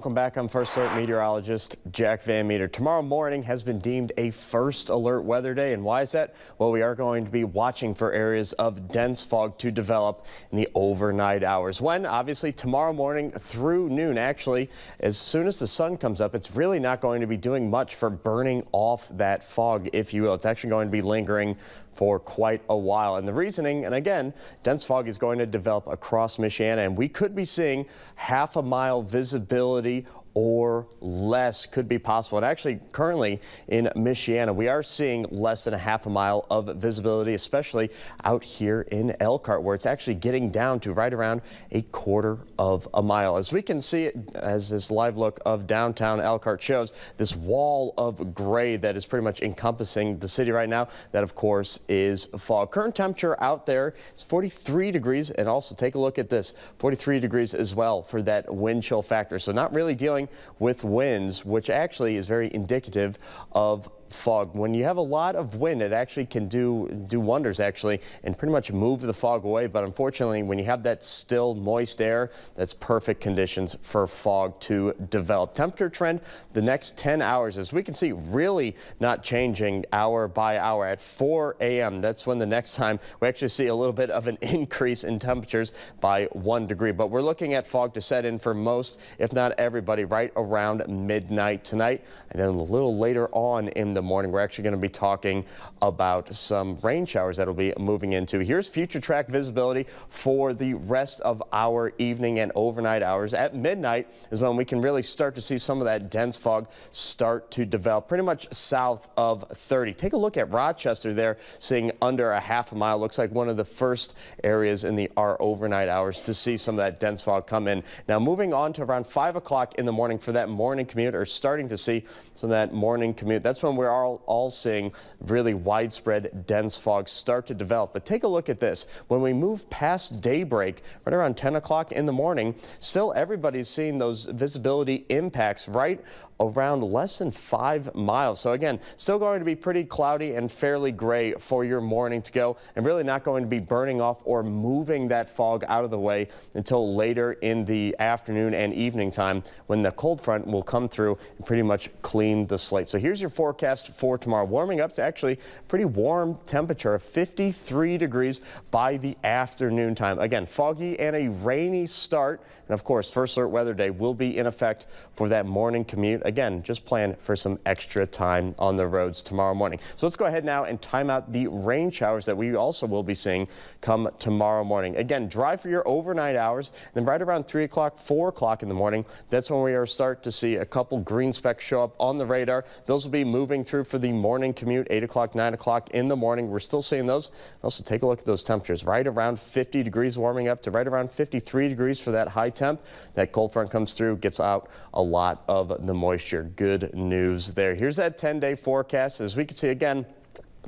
Welcome back. I'm First Alert meteorologist Jack Van Meter. Tomorrow morning has been deemed a first alert weather day. And why is that? Well, we are going to be watching for areas of dense fog to develop in the overnight hours. When, obviously, tomorrow morning through noon, actually, as soon as the sun comes up, it's really not going to be doing much for burning off that fog, if you will. It's actually going to be lingering for quite a while. And the reasoning, and again, dense fog is going to develop across Michiana, and we could be seeing half-a-mile visibility or less could be possible. And actually, currently in Michiana, we are seeing less than a half-a-mile of visibility, especially out here in Elkhart, where it's actually getting down to right around a quarter of a mile. As we can see, as this live look of downtown Elkhart shows, this wall of gray that is pretty much encompassing the city right now, that of course is fog. Current temperature out there is 43 degrees, and also take a look at this, 43 degrees as well for that wind chill factor. So not really dealing with winds, which actually is very indicative of fog. When you have a lot of wind, it actually can do wonders actually and pretty much move the fog away. But unfortunately, when you have that still moist air, that's perfect conditions for fog to develop. Temperature trend the next 10 hours, as we can see, really not changing hour by hour. At 4 a.m., that's when the next time we actually see a little bit of an increase in temperatures by 1 degree. But we're looking at fog to set in for most, if not everybody, right around midnight tonight. And then a little later on in the morning, we're actually going to be talking about some rain showers that'll be moving into. Here's future track visibility for the rest of our evening and overnight hours. At midnight is when we can really start to see some of that dense fog start to develop pretty much south of 30. Take a look at Rochester there, seeing under a half a mile. Looks like one of the first areas in our overnight hours to see some of that dense fog come in. Now moving on to around 5 o'clock in the morning for that morning commute, or starting to see some of that morning commute. That's when we're all seeing really widespread dense fog start to develop. But take a look at this. When we move past daybreak, right around 10 o'clock in the morning, still everybody's seeing those visibility impacts right around less than 5 miles. So again, still going to be pretty cloudy and fairly gray for your morning to go, and really not going to be burning off or moving that fog out of the way until later in the afternoon and evening time, when the cold front will come through and pretty much clean the slate. So here's your forecast for tomorrow. Warming up to actually pretty warm temperature of 53 degrees by the afternoon time. Again, foggy and a rainy start. And of course, First Alert Weather Day will be in effect for that morning commute. Again, just plan for some extra time on the roads tomorrow morning. So let's go ahead now and time out the rain showers that we also will be seeing come tomorrow morning. Again, dry for your overnight hours. Then right around 3 o'clock, 4 o'clock in the morning, that's when we are start to see a couple green specks show up on the radar. Those will be moving through for the morning commute, 8 o'clock, 9 o'clock in the morning. We're still seeing those. Also, take a look at those temperatures. Right around 50 degrees, warming up to right around 53 degrees for that high temp. That cold front comes through, gets out a lot of the moisture. Good news there. Here's that 10-day forecast. As we can see again,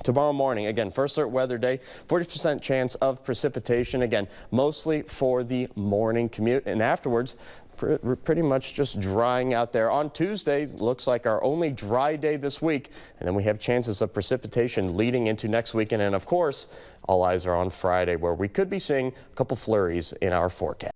tomorrow morning, again, First Alert Weather Day, 40% chance of precipitation, again, mostly for the morning commute. And afterwards, pretty much just drying out there. On Tuesday, looks like our only dry day this week, and then we have chances of precipitation leading into next weekend. And of course, all eyes are on Friday, where we could be seeing a couple flurries in our forecast.